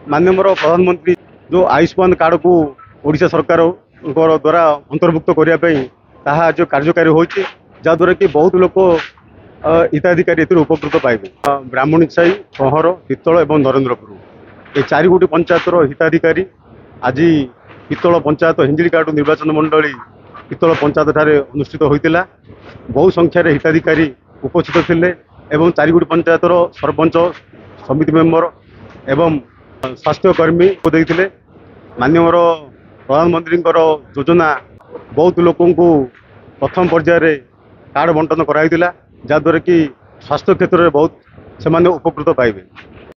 माननीय प्रधानमंत्री जो आयुष्मान कार्ड को ओडिशा सरकार द्वारा अंतर्भुक्त करने जो कार्यकारी होती जहाद्वारा कि बहुत लोग हिताधिकारी उपकृत पाइबे। ब्राह्मणीसाही, सहर, पित्तल और नरेंद्रपुर ये 4 गोटी पंचायतर हिताधिकारी आज पित्तल पंचायत हिंजिकाटू निर्वाचन मंडली पित्तल पंचायत ठारे अनुष्ठित होता। बहु संख्यार हिताधिकारी उपस्थित थिले एवं 4 गोटी पंचायतर सरपंच, समिति मेंबर एवं स्वास्थ्यकर्मी को देते। माननीय प्रधानमंत्री योजना बहुत लोक प्रथम पर्यायर कार्ड बंटन कराई जहाद्वारा कि स्वास्थ्य क्षेत्र में बहुत से उपकृत पाइबे।